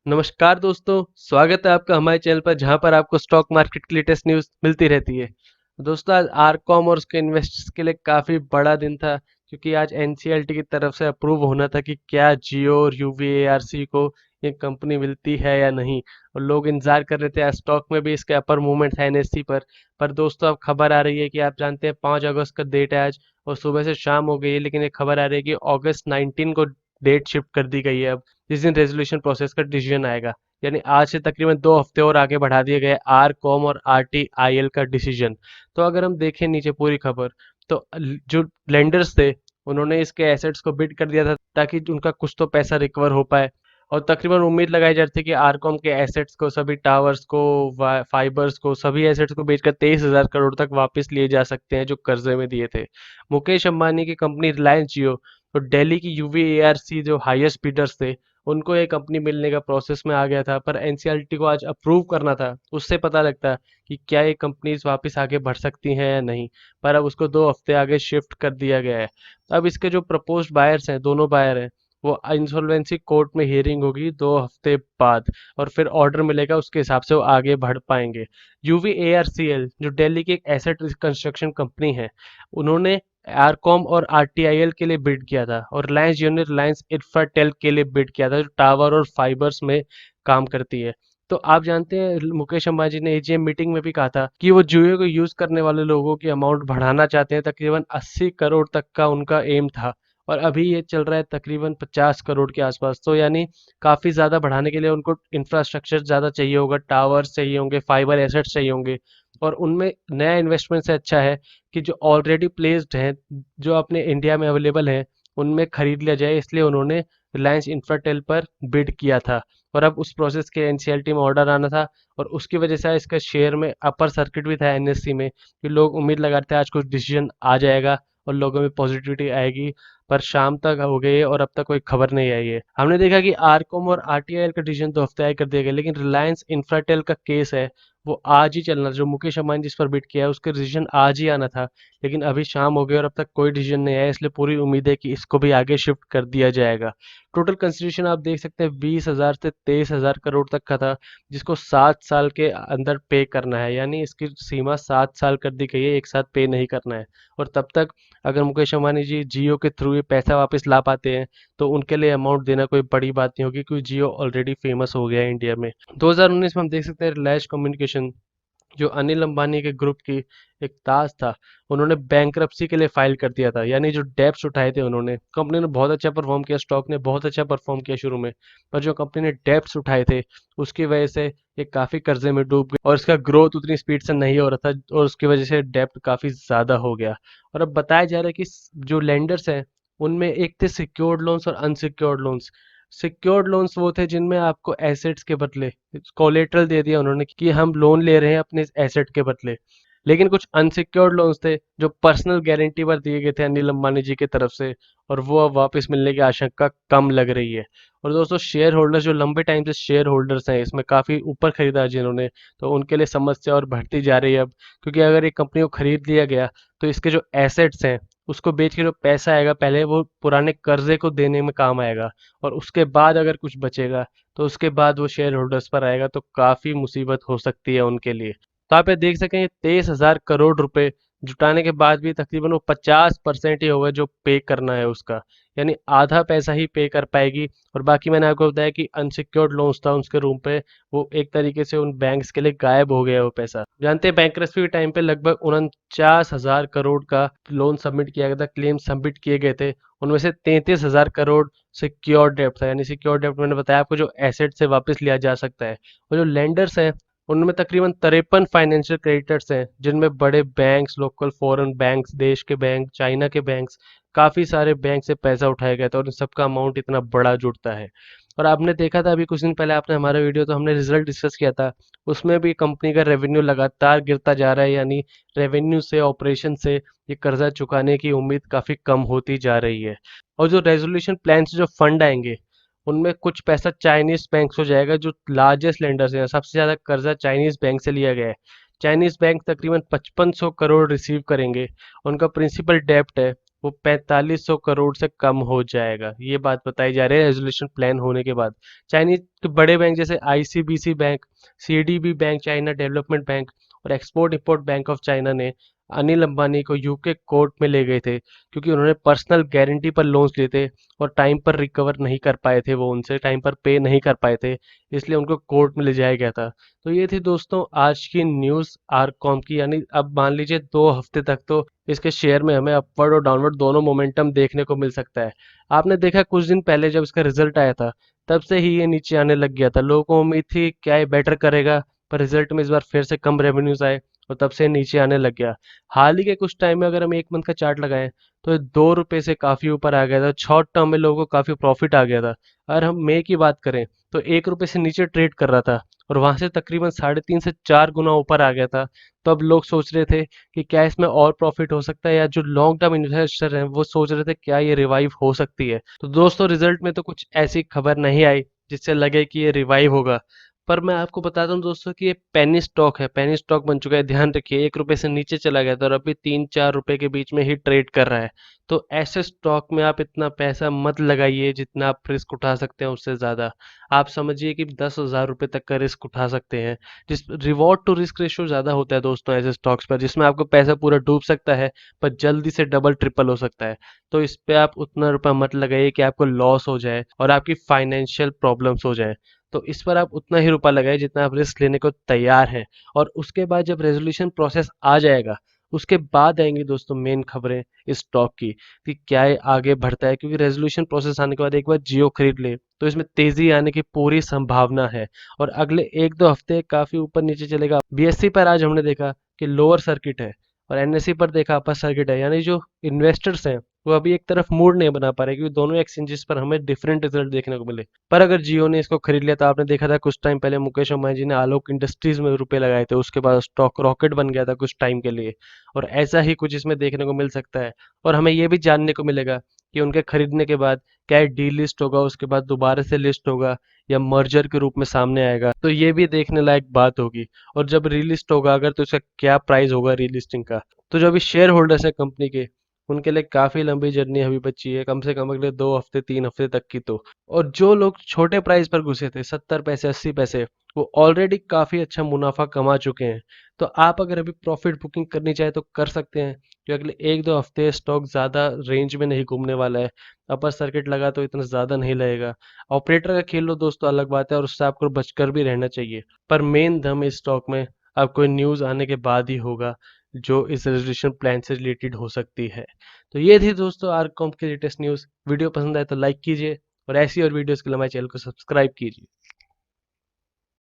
नमस्कार दोस्तों, स्वागत है आपका हमारे चैनल पर जहां पर आपको स्टॉक मार्केट की लेटेस्ट न्यूज़ मिलती रहती है। दोस्तों आज आरकॉम और उसके इन्वेस्टर्स के लिए काफ़ी बड़ा दिन था क्योंकि आज एनसीएलटी की तरफ से अप्रूव होना था कि क्या जियो और यूवीएआरसी को ये कंपनी मिलती है या नहीं। और लोग इंतजार कर रहे थे, आज स्टॉक में भी इसके अपर मूवमेंट है एनएससी पर दोस्तों अब खबर आ रही है कि आप जानते हैं 5 अगस्त का डेट है आज और सुबह से शाम हो गई है, लेकिन ये खबर आ रही है कि अगस्त 19 को डेट शिफ्ट कर दी गई है अब, जिस दिन रेजोल्यूशन प्रोसेस का डिसीजन आएगा। यानी आज से तकरीबन 2 हफ्ते और आगे बढ़ा दिए गए आर कॉम और आरटीआईएल का डिसीजन। तो अगर हम देखें नीचे पूरी खबर, तो जो लेंडर्स थे उन्होंने इसके एसेट्स को बिड कर दिया था ताकि उनका कुछ तो पैसा रिकवर हो पाए। और तकरीबन उम्मीद लगाई जा रही थी कि आरकॉम के एसेट्स को, सभी टावर्स को, फाइबर्स को, सभी एसेट्स को बेचकर 23,000 करोड़ तक वापस लिए जा सकते हैं जो कर्जे में दिए थे। मुकेश अंबानी की कंपनी रिलायंस जियो तो दिल्ली की यूवीएआरसी जो हाईएस्ट बिडर्स थे उनको ये कंपनी मिलने का प्रोसेस में आ गया था, पर एनसीएलटी को आज अप्रूव करना था। उससे पता लगता कि क्या ये कंपनीज वापस आगे बढ़ सकती हैं या नहीं, पर अब उसको 2 हफ्ते आगे शिफ्ट कर दिया गया है। अब इसके जो प्रपोज्ड बायर्स हैं, दोनों बायर हैं, वो इंसॉल्वेंसी कोर्ट में हियरिंग होगी 2 हफ्ते बाद और फिर ऑर्डर मिलेगा, उसके हिसाब से वो आगे बढ़ पाएंगे। यूवीएआरसीएल जो दिल्ली की एक एसेट कंस्ट्रक्शन कंपनी है, उन्होंने आरकॉम और आरटीआईएल के लिए बिड किया था और रिलायंस जियो ने रिलायंस इंफ्राटेल के लिए बिड किया था जो टावर और फाइबर्स में काम करती है। तो आप जानते हैं मुकेश अंबानी ने एजीएम मीटिंग में भी कहा था कि वो जियो को यूज करने वाले लोगों की अमाउंट बढ़ाना चाहते हैं, तकरीबन 80 करोड़ तक का उनका एम था और अभी ये चल रहा है तकरीबन 50 करोड़ के आसपास। तो यानी काफी ज्यादा बढ़ाने के लिए उनको इंफ्रास्ट्रक्चर ज्यादा चाहिए होगा, टावर्स चाहिए होंगे, फाइबर एसेट्स चाहिए होंगे। और उनमें नया इन्वेस्टमेंट से अच्छा है कि जो ऑलरेडी प्लेस्ड हैं, जो अपने इंडिया में अवेलेबल हैं, उनमें खरीद लिया जाए, इसलिए उन्होंने रिलायंस इंफ्राटेल पर बिड किया था। और अब उस प्रोसेस के एनसीएलटी में ऑर्डर आना था और उसकी वजह से इसका शेयर में अपर सर्किट भी था एनएससी में कि लोग उम्मीद लगाते हैं आज कुछ डिसीजन आ जाएगा और लोगों में पॉजिटिविटी आएगी। पर शाम तक हो गई है और अब तक कोई खबर नहीं आई है। हमने देखा कि आरकॉम और आरटीआईएल का डिसीजन 2 हफ्ते आगे कर दिया गया, लेकिन रिलायंस इंफ्राटेल का केस है वो आज ही चलना, जो मुकेश अंबानी जिस पर बिड किया है उसका डिसीजन आज ही आना था, लेकिन अभी शाम हो गई और अब तक कोई डिसीजन नहीं आया, इसलिए पूरी उम्मीद है कि इसको भी आगे शिफ्ट कर दिया जाएगा। टोटल कंसिडरेशन आप देख सकते हैं 20,000 से 23,000 करोड़ तक का था, जिसको 7 साल के अंदर पे करना है। यानी इसकी सीमा 7 साल कर दी गई है, एक साथ पे नहीं करना है। और तब तक अगर मुकेश अंबानी जी जियो के थ्रू ये पैसा वापस ला पाते हैं तो उनके लिए अमाउंट देना कोई बड़ी बात नहीं होगी, क्योंकि जियो ऑलरेडी फेमस हो गया है इंडिया में। 2019 में हम देख सकते हैं रिलायंस कम्युनिकेशन जो अनिल अंबानी के ग्रुप की एक ताज था, उन्होंने बैंक्रप्सी के लिए फाइल कर दिया था। यानी जो डेब्ट्स उठाए थे उन्होंने, कंपनी ने बहुत अच्छा परफॉर्म किया, स्टॉक ने बहुत अच्छा परफॉर्म किया शुरू में, पर जो कंपनी ने डेब्ट्स उठाए थे उसकी वजह से ये काफी कर्जे में डूब गई और इसका ग्रोथ उतनी स्पीड से नहीं हो रहा था और उसकी वजह से डेब्ट काफी ज्यादा हो गया। और अब बताया जा रहा है कि जो लेंडर्स हैं उनमें एक थे सिक्योर्ड लोन्स और अनसिक्योर्ड लोन्स। सिक्योर्ड लोन्स वो थे जिनमें आपको एसेट्स के बदले कोलेटरल दे दिया उन्होंने कि हम लोन ले रहे हैं अपने एसेट के बदले। लेकिन कुछ अनसिक्योर्ड लोन्स थे जो पर्सनल गारंटी पर दिए गए थे अनिल अंबानी जी की तरफ से, और वो अब वापस मिलने की आशंका कम लग रही है। और दोस्तों शेयर होल्डर्स जो लंबे टाइम से शेयर होल्डर्स हैं, इसमें काफी ऊपर खरीदा जिन्होंने, तो उनके लिए समस्या और बढ़ती जा रही है अब, क्योंकि अगर एक कंपनी को खरीद लिया गया तो इसके जो एसेट्स हैं उसको बेच के जो पैसा आएगा पहले वो पुराने कर्जे को देने में काम आएगा, और उसके बाद अगर कुछ बचेगा तो उसके बाद वो शेयर होल्डर्स पर आएगा, तो काफी मुसीबत हो सकती है उनके लिए। तो आप ये देख सकें 23,000 करोड़ रुपए जुटाने के बाद भी तकरीबन वो 50% ही होगा जो पे करना है उसका। यानी आधा पैसा ही पे कर पाएगी और बाकी मैंने आपको बताया कि अनसिक्योर्ड लोन्स था उसके रूम पे, वो एक तरीके से उन बैंक्स के लिए गायब हो गया वो पैसा। जानते हैं बैंक्रप्सी के टाइम पे लगभग 49,000 करोड़ का लोन सबमिट किया गया था, क्लेम सबमिट किए गए थे। उनमें से 33,000 करोड़ सिक्योर डेब्ट था, यानी सिक्योर डेब्ट मैंने बताया आपको जो एसेट से वापस लिया जा सकता है। और जो लेंडर्स हैं उनमें तकरीबन 53 फाइनेंशियल क्रेडिटर्स हैं, जिनमें बड़े बैंक्स, लोकल फॉरेन बैंक्स, देश के बैंक, चाइना के बैंक्स, काफी सारे बैंक से पैसा उठाया गया था और इन सबका अमाउंट इतना बड़ा जुड़ता है। और आपने देखा था अभी कुछ दिन पहले आपने हमारा वीडियो, तो हमने रिजल्ट डिस्कस किया था, उसमें भी कंपनी का रेवेन्यू लगातार गिरता जा रहा है। यानी रेवेन्यू से, ऑपरेशन से ये कर्जा चुकाने की उम्मीद काफी कम होती जा रही है। और जो रेजोल्यूशन प्लान से जो फंड आएंगे उनमें कुछ पैसा चाइनीज बैंक हो जाएगा, जो लार्जेस्ट लेंडर्स हैं, सबसे ज्यादा कर्जा चाइनीज बैंक से लिया गया है। चाइनीज बैंक तकरीबन 5500 करोड़ रिसीव करेंगे। उनका प्रिंसिपल डेब्ट है वो 4500 करोड़ से कम हो जाएगा। ये बात बताई जा रही है रेजोल्यूशन प्लान होने के बाद। चाइनीज के बड़े बैंक जैसे ICBC bank, CDB bank, China development bank और export import bank of China ने अनिल अंबानी को यूके कोर्ट में ले गए थे, क्योंकि उन्होंने पर्सनल गारंटी पर लोन्स लिए थे और टाइम पर रिकवर नहीं कर पाए थे, वो उनसे टाइम पर पे नहीं कर पाए थे, इसलिए उनको कोर्ट में ले जाया गया था। तो ये थी दोस्तों आज की न्यूज़ आरकॉम की। यानी अब मान लीजिए 2 हफ्ते तक तो इसके शेयर में हमें अपवर्ड और डाउनवर्ड दोनों मोमेंटम देखने को मिल सकता है। आपने देखा कुछ दिन पहले जब इसका रिजल्ट आया था, तब से ही ये नीचे आने लग गया था। लोगों को उम्मीद थी क्या ये बेटर करेगा, पर रिजल्ट में इस बार फिर से कम रेवेन्यूज आए और तब से नीचे आने लग गया। हाल ही के कुछ टाइम में अगर हम 1 मंथ का चार्ट लगाएं तो ये 2 रुपए से काफी ऊपर आ गया था। शॉर्ट टर्म में लोगों को काफी प्रॉफिट आ गया था। अगर हम मई की बात करें तो 1 रुपए से नीचे ट्रेड कर रहा था और वहां से तकरीबन 3.5 से 4 गुना ऊपर आ गया था। तो अब लोग सोच रहे थे कि क्या इसमें और प्रॉफिट हो सकता है, या जो लॉन्ग टर्म इन्वेस्टर हैं वो सोच रहे थे क्या ये रिवाइव हो सकती है। तो दोस्तों रिजल्ट में तो कुछ ऐसी खबर नहीं आई जिससे लगे कि ये रिवाइव होगा। पर मैं आपको बताता हूँ दोस्तों कि ये पेनी स्टॉक है, पेनी स्टॉक बन चुका है। ध्यान रखिए 1 रुपए से नीचे चला गया था और अभी 3-4 रुपए के बीच में ही ट्रेड कर रहा है। तो ऐसे स्टॉक में आप इतना पैसा मत लगाइए, जितना आप रिस्क उठा सकते हैं उससे ज्यादा। आप समझिए कि 10,000 रुपए तक का रिस्क उठा सकते हैं। जिस रिवॉर्ड टू रिस्क रेशियो ज्यादा होता है दोस्तों ऐसे स्टॉक्स पर, जिसमें आपको पैसा पूरा डूब सकता है पर जल्दी से डबल ट्रिपल हो सकता है। तो इस पे आप उतना रुपया मत लगाइए कि आपको लॉस हो जाए और आपकी फाइनेंशियल प्रॉब्लम्स हो जाए। तो इस पर आप उतना ही रुपया लगाइए जितना आप रिस्क लेने को तैयार हैं। और उसके बाद जब रेजोल्यूशन प्रोसेस आ जाएगा, उसके बाद आएंगी दोस्तों मेन खबरें इस स्टॉक की कि क्या ये आगे बढ़ता है। क्योंकि रेजोल्यूशन प्रोसेस आने के बाद एक बार जियो खरीद ले तो इसमें तेजी आने की पूरी संभावना है और अगले 1-2 हफ्ते काफी ऊपर नीचे चलेगा। बीएससी पर आज हमने देखा कि लोअर सर्किट है और एनएससी पर देखा अपर सर्किट है। यानी जो इन्वेस्टर्स हैं वो अभी एक तरफ मूड नहीं बना पा रहे, क्योंकि दोनों एक्सचेंजेस पर हमें डिफरेंट रिजल्ट देखने को मिले। पर अगर जियो ने इसको खरीद लिया तो आपने देखा था कुछ टाइम पहले मुकेश अंबानी जी ने आलोक इंडस्ट्रीज में रुपए लगाए थे, उसके बाद स्टॉक रॉकेट बन गया था कुछ टाइम के लिए। और ऐसा ही कुछ इसमें देखने को मिल सकता है। और हमें ये भी जानने को मिलेगा कि उनके खरीदने के बाद क्या डी लिस्ट होगा, उसके बाद दोबारा से लिस्ट होगा या मर्जर के रूप में सामने आएगा। तो ये भी देखने लायक बात होगी। और जब रीलिस्ट होगा अगर, तो इसका क्या प्राइस होगा रीलिस्टिंग का। तो जो अभी शेयर होल्डर्स है कंपनी के, उनके लिए काफी लंबी जर्नी अभी बची है, कम से कम अगले 2 हफ्ते 3 हफ्ते तक की। तो और जो लोग छोटे प्राइस पर घुसे थे 70 पैसे 80 पैसे, वो ऑलरेडी काफी अच्छा मुनाफा कमा चुके हैं। तो आप अगर अभी प्रॉफिट बुकिंग करनी चाहे तो कर सकते हैं, क्योंकि अगले 1-2 हफ्ते स्टॉक ज्यादा रेंज में नहीं घूमने वाला है। अपर सर्किट लगा तो इतना ज्यादा नहीं लगेगा। ऑपरेटर का खेल लो दोस्तों अलग बात है और उससे आपको बचकर भी रहना चाहिए। पर मेन दम इस स्टॉक में अब कोई न्यूज आने के बाद ही होगा जो इस रेजोल्यूशन प्लान से रिलेटेड हो सकती है। तो ये थी दोस्तों आरकॉम की लेटेस्ट न्यूज़। वीडियो पसंद आए तो लाइक कीजिए और ऐसी और वीडियोस के लिए हमारे चैनल को सब्सक्राइब कीजिए।